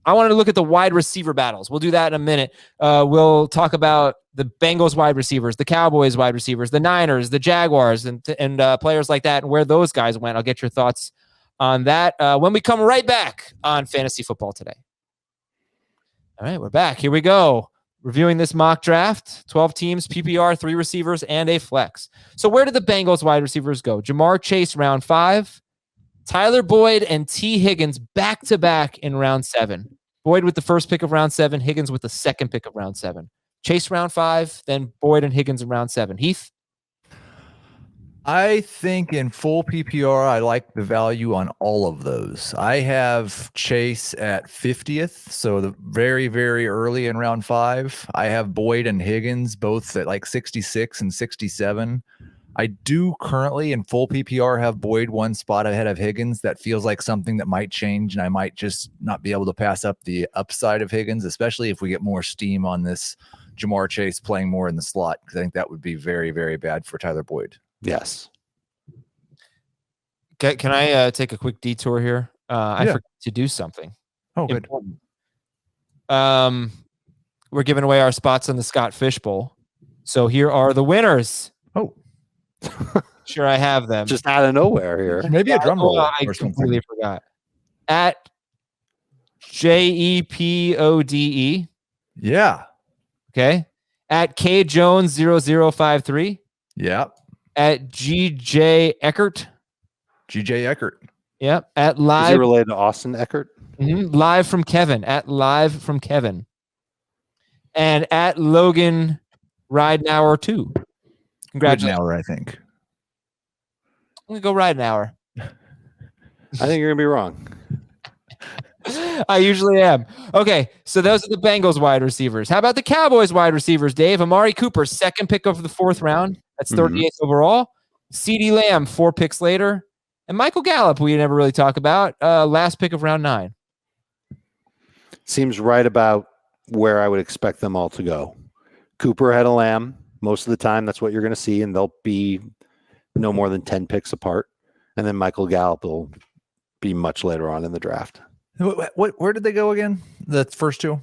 I wanted to look at the wide receiver battles. We'll do that in a minute. We'll talk about the Bengals wide receivers, the Cowboys wide receivers, the Niners, the Jaguars, and players like that, and where those guys went. I'll get your thoughts on that when we come right back on Fantasy Football Today. All right, we're back. Here we go. Reviewing this mock draft, 12 teams, PPR, 3 receivers, and a flex. So where did the Bengals wide receivers go? Jamar Chase, round 5. Tyler Boyd and T. Higgins back-to-back in round 7. Boyd with the first pick of round 7, Higgins with the second pick of round 7. Chase round 5, then Boyd and Higgins in round 7. Heath? I think in full PPR, I like the value on all of those. I have Chase at 50th, so the very, very early in round 5. I have Boyd and Higgins both at like 66 and 67. I do currently in full PPR have Boyd one spot ahead of Higgins. That feels like something that might change, and I might just not be able to pass up the upside of Higgins, especially if we get more steam on this Jamar Chase playing more in the slot, because I think that would be very, very bad for Tyler Boyd. Yes. Can I take a quick detour here? I forgot to do something. Oh, good. We're giving away our spots on the Scott Fish Bowl. So here are the winners. Oh. Sure, I have them. Just out of nowhere here. Maybe a drum roll. I completely forgot. At JEPODE. Yeah. Okay. At K Jones 0053. Yeah. At GJ Eckert. GJ Eckert. Yep. At live. Is he related to Austin Eckert? Mm-hmm. Live from Kevin. At live from Kevin. And at Logan Ridenauer 2. Congratulations. Ridenauer, I think. I'm going to go Ridenauer. I think you're going to be wrong. I usually am. Okay, so those are the Bengals wide receivers. How about the Cowboys wide receivers, Dave? Amari Cooper, second pick of the 4th round. That's 38th overall. CeeDee Lamb, 4 picks later. And Michael Gallup, we never really talk about. Last pick of round 9. Seems right about where I would expect them all to go. Cooper ahead of Lamb. Most of the time, that's what you're going to see, and they'll be no more than 10 picks apart. And then Michael Gallup will be much later on in the draft. Where did they go again? The first 2?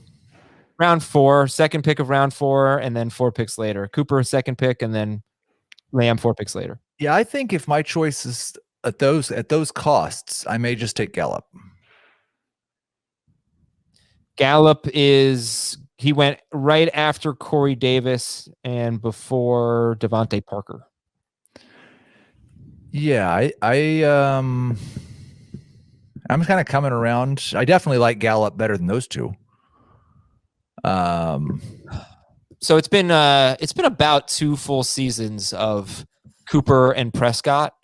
Round 4, second pick of round 4, and then 4 picks later. Cooper, second pick, and then Lamb, 4 picks later. Yeah, I think if my choice is at those costs, I may just take Gallup. Gallup he went right after Corey Davis and before Devontae Parker. Yeah, I'm kind of coming around. I definitely like Gallup better than those 2. So it's been about 2 full seasons of Cooper and Prescott.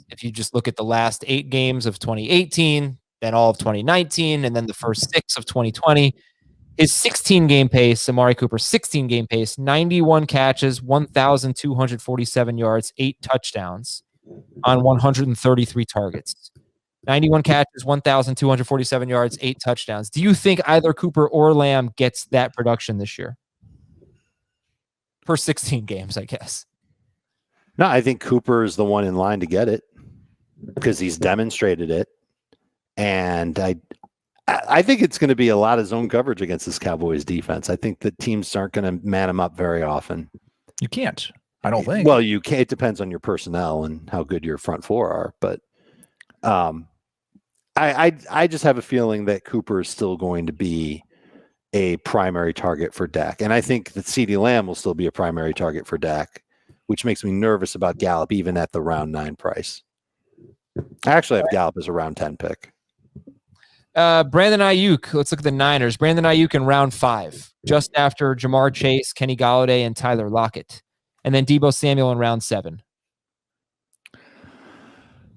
If you just look at the last 8 games of 2018, then all of 2019, and then the first 6 of 2020, his 16-game pace, Amari Cooper's 16-game pace, 91 catches, 1,247 yards, 8 touchdowns on 133 targets. 91 catches, 1,247 yards, 8 touchdowns. Do you think either Cooper or Lamb gets that production this year? Per 16 games, I guess. No, I think Cooper is the one in line to get it because he's demonstrated it. And I think it's going to be a lot of zone coverage against this Cowboys defense. I think the teams aren't going to man him up very often. You can't. I don't think. Well, you can. It depends on your personnel and how good your front 4 are. But I just have a feeling that Cooper is still going to be a primary target for Dak. And I think that CeeDee Lamb will still be a primary target for Dak, which makes me nervous about Gallup even at the round 9 price. I actually have Gallup as a round 10 pick. Brandon Ayuk. Let's look at the Niners. Brandon Ayuk in round 5, just after Jamar Chase, Kenny Golladay, and Tyler Lockett. And then Deebo Samuel in round 7.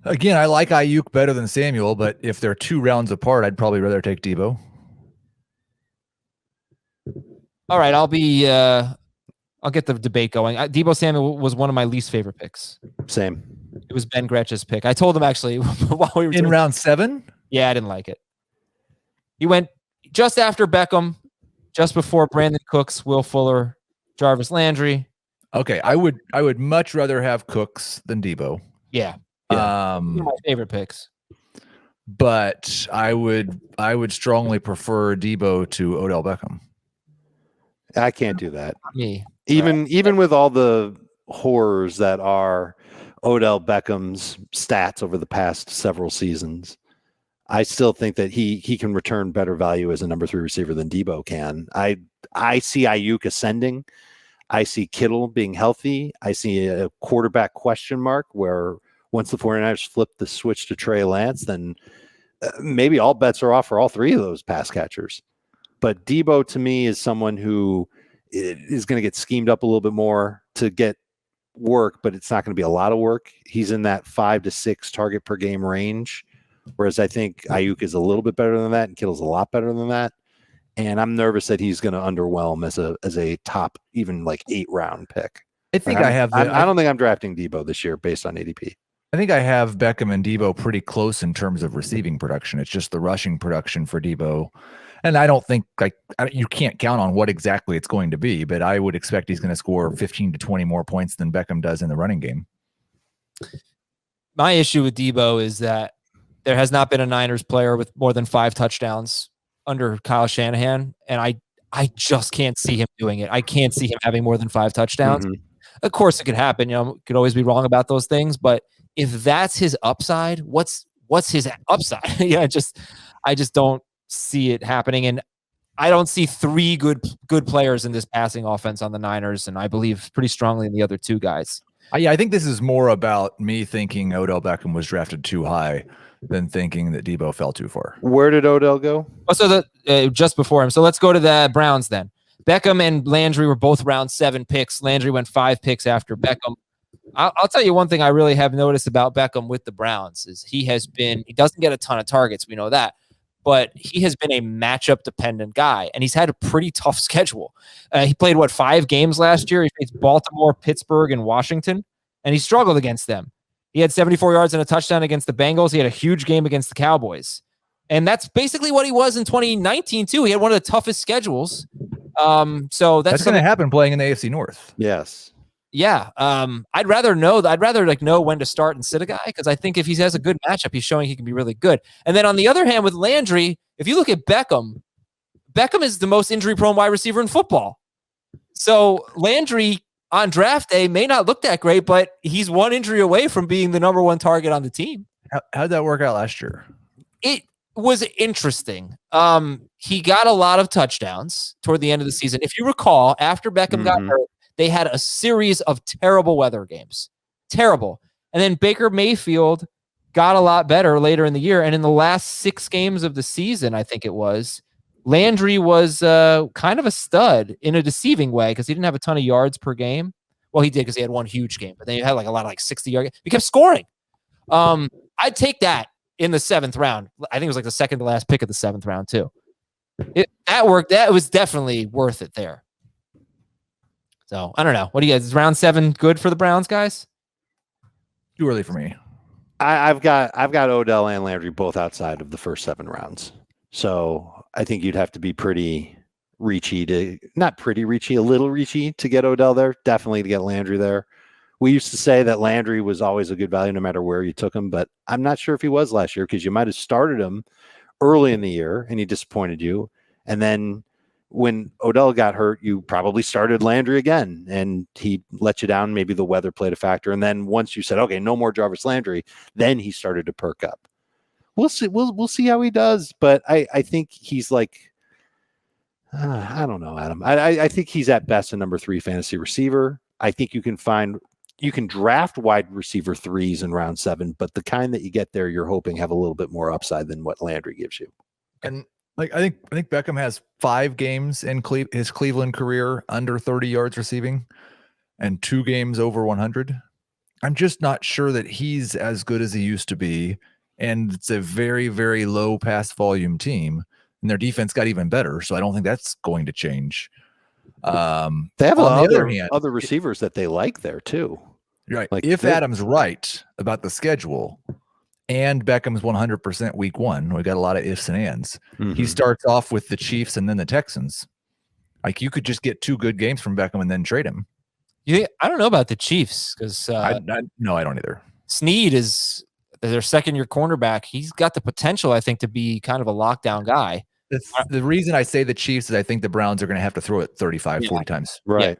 Again, I like Ayuk better than Samuel, but if they're 2 rounds apart, I'd probably rather take Deebo. All right, I'll get the debate going. Deebo Samuel was one of my least favorite picks. Same. It was Ben Gretch's pick. I told him actually while we were in round 7. Yeah, I didn't like it. He went just after Beckham, just before Brandon Cooks, Will Fuller, Jarvis Landry. Okay, I would much rather have Cooks than Deebo. Yeah. One of my favorite picks. but I would strongly prefer Debo to Odell Beckham. I can't do that. Me. Even with all the horrors that are Odell Beckham's stats over the past several seasons, I still think that he can return better value as a number 3 receiver than Debo can. I see Ayuk ascending. I see Kittle being healthy. I see a quarterback question mark where once the 49ers flip the switch to Trey Lance, then maybe all bets are off for all 3 of those pass catchers. But Debo to me is someone who is going to get schemed up a little bit more to get work, but it's not going to be a lot of work. He's in that 5 to 6 target per game range, whereas I think Ayuk is a little bit better than that and Kittle's a lot better than that. And I'm nervous that he's going to underwhelm as a top even like 8 round pick. I think I don't think I'm drafting Debo this year based on ADP. I think I have Beckham and Debo pretty close in terms of receiving production. It's just the rushing production for Debo. And I don't think you can't count on what exactly it's going to be, but I would expect he's going to score 15 to 20 more points than Beckham does in the running game. My issue with Debo is that there has not been a Niners player with more than 5 touchdowns under Kyle Shanahan, and I just can't see him doing it. I can't see him having more than 5 touchdowns. Mm-hmm. Of course, it could happen. Could always be wrong about those things, but if that's his upside, what's his upside? I just don't see it happening, and I don't see 3 good players in this passing offense on the Niners, and I believe pretty strongly in the other 2 guys. Yeah, I think this is more about me thinking Odell Beckham was drafted too high than thinking that Debo fell too far. Where did Odell go? Oh, so just before him. So let's go to the Browns then. Beckham and Landry were both round 7 picks. Landry went 5 picks after Beckham. I'll tell you one thing I really have noticed about Beckham with the Browns is he doesn't get a ton of targets. We know that. But he has been a matchup-dependent guy, and he's had a pretty tough schedule. He played, 5 games last year? He faced Baltimore, Pittsburgh, and Washington, and he struggled against them. He had 74 yards and a touchdown against the Bengals. He had a huge game against the Cowboys. And that's basically what he was in 2019, too. He had one of the toughest schedules. So that's going to happen playing in the AFC North. Yes. Yeah. I'd rather know when to start and sit a guy, because I think if he has a good matchup, he's showing he can be really good. And then on the other hand, with Landry, if you look at Beckham is the most injury-prone wide receiver in football. So Landry on draft day may not look that great, but he's 1 injury away from being the number 1 target on the team. How'd that work out last year? It was interesting. He got a lot of touchdowns toward the end of the season. If you recall, after Beckham got hurt, they had a series of terrible weather games. Terrible. And then Baker Mayfield got a lot better later in the year. And in the last 6 games of the season, I think it was, Landry was kind of a stud in a deceiving way because he didn't have a ton of yards per game. Well, he did because he had 1 huge game, but then he had a lot of 60-yard. He kept scoring. I'd take that in the 7th round. I think it was the second to last pick of the 7th round too. That worked. That was definitely worth it there. So I don't know. What do you guys? Is round 7 good for the Browns, guys? Too early for me. I've got Odell and Landry both outside of the first 7 rounds. So I think you'd have to be pretty reachy a little reachy to get Odell there. Definitely to get Landry there. We used to say that Landry was always a good value no matter where you took him, but I'm not sure if he was last year because you might have started him early in the year and he disappointed you. And then when Odell got hurt, you probably started Landry again and he let you down. Maybe the weather played a factor. And then once you said, okay, no more Jarvis Landry, then he started to perk up. We'll see. We'll see how he does. But I think he's I don't know, Adam. I think he's at best a number 3 fantasy receiver. I think you can draft wide receiver 3s in round 7, but the kind that you get there, you're hoping have a little bit more upside than what Landry gives you. And I think Beckham has 5 games in his Cleveland career under 30 yards receiving and 2 games over 100. I'm just not sure that he's as good as he used to be. And it's a very, very low pass volume team and their defense got even better. So I don't think that's going to change. They have other receivers that they like there too. Right. If Adam's right about the schedule and Beckham's 100% week 1, we got a lot of ifs and ands. Mm-hmm. He starts off with the Chiefs and then the Texans. You could just get 2 good games from Beckham and then trade him. I don't know about the Chiefs because no, I don't either. Snead is their second-year cornerback. He's got the potential, I think, to be kind of a lockdown guy. The reason I say the Chiefs is I think the Browns are going to have to throw it 35, 40 times. Right.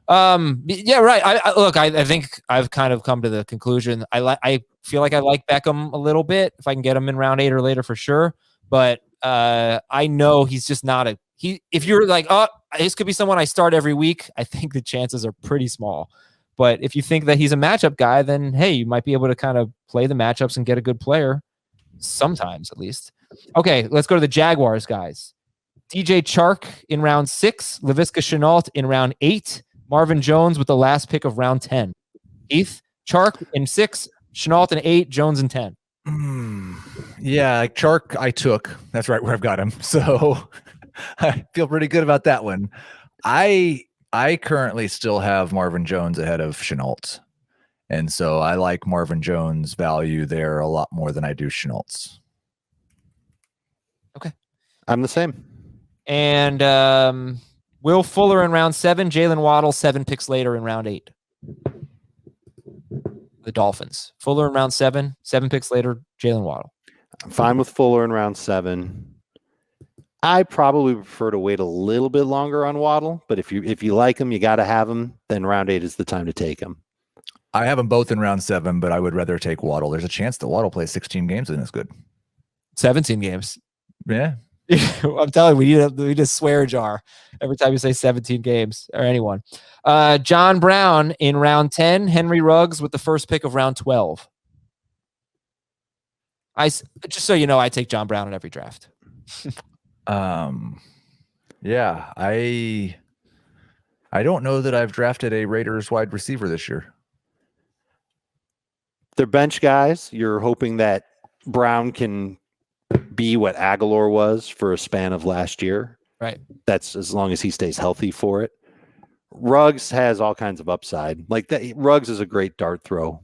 Yeah, right. I think I've kind of come to the conclusion. I feel like I like Beckham a little bit if I can get him in round 8 or later for sure. But I know he's just not if you're like, oh, this could be someone I start every week, I think the chances are pretty small. But if you think that he's a matchup guy, then hey, you might be able to kind of play the matchups and get a good player sometimes at least. Okay, let's go to the Jaguars, guys. DJ Chark in round 6, Laviska Shenault in round 8, Marvin Jones with the last pick of round 10. Heath, Chark in 6, Shenault in 8, Jones in 10. Yeah, like Chark I took. That's right where I've got him. So I feel pretty good about that one. I currently still have Marvin Jones ahead of Shenault. And so I like Marvin Jones' value there a lot more than I do Chenault's. Okay. I'm the same. And Will Fuller in round 7, Jalen Waddle 7 picks later in round 8. The Dolphins. Fuller in round 7 picks later, Jalen Waddle. I'm fine with Fuller in round 7. I probably prefer to wait a little bit longer on Waddle, but if you like him, you got to have him, then round 8 is the time to take him. I have them both in round 7, but I would rather take Waddle. There's a chance that Waddle plays 16 games and is good. 17 games. Yeah. I'm telling you, we need a swear jar every time you say 17 games or anyone. John Brown in round 10, Henry Ruggs with the first pick of round 12. Just so you know, I take John Brown in every draft. Yeah, I don't know that I've drafted a Raiders wide receiver this year. They're bench guys. You're hoping that Brown can be what Aguilar was for a span of last year. Right. That's as long as he stays healthy for it. Ruggs has all kinds of upside. Like that, Ruggs is a great dart throw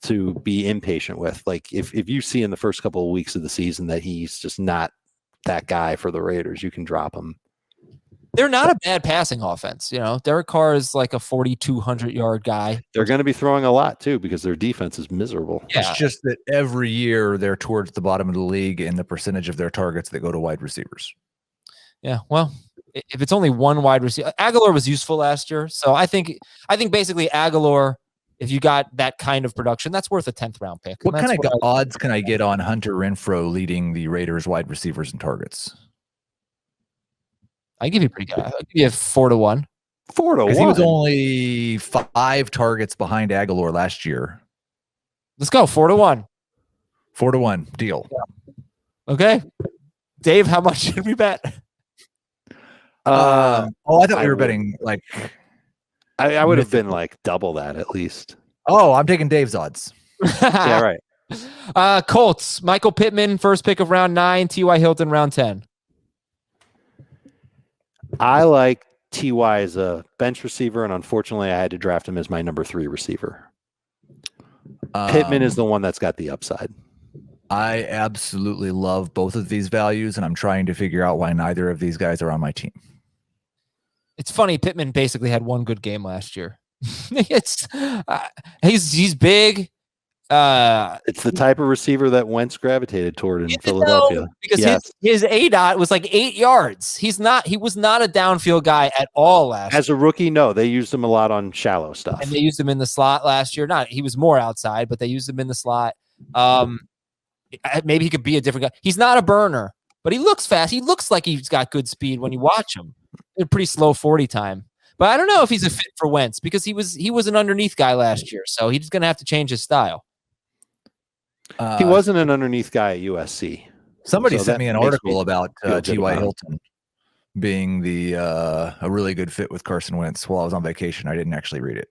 to be impatient with. Like if you see in the first couple of weeks of the season that he's just not that guy for the Raiders, you can drop him. They're not a bad passing offense. You know, Derek Carr is like a 4,200-yard guy. They're going to be throwing a lot too because their defense is miserable. Yeah. It's just that every year they're towards the bottom of the league in the percentage of their targets that go to wide receivers. Yeah, well, if it's only one wide receiver, Aguilar was useful last year. So I think basically Aguilar, if you got that kind of production, that's worth a 10th round pick. What kind of odds can I get on Hunter Renfrow leading the Raiders wide receivers and targets? I give you pretty good. I'll give you a 4-1. 4-1. Because he was only 5 targets behind Aguilar last year. Let's go 4-1. 4-1 deal. Yeah. Okay, Dave, how much should we bet? I thought we were betting like. I would have been like double that at least. Oh, I'm taking Dave's odds. Yeah, right. Colts, Michael Pittman, first pick of round 9, T.Y. Hilton, round 10. I like T.Y. as a bench receiver, and unfortunately, I had to draft him as my number 3 receiver. Pittman is the one that's got the upside. I absolutely love both of these values, and I'm trying to figure out why neither of these guys are on my team. It's funny. Pittman basically had one good game last year. He's big. It's the type of receiver that Wentz gravitated toward in Philadelphia. Because his ADOT was like 8 yards. He was not a downfield guy at all last year. As a rookie, no, they used him a lot on shallow stuff. And they used him in the slot last year. He was more outside, but they used him in the slot. Maybe he could be a different guy. He's not a burner, but he looks fast. He looks like he's got good speed when you watch him. A pretty slow 40 time. But I don't know if he's a fit for Wentz because he was an underneath guy last year. So he's going to have to change his style. He wasn't an underneath guy at USC. Somebody sent me an article about T.Y. Hilton being a really good fit with Carson Wentz while I was on vacation. I didn't actually read it.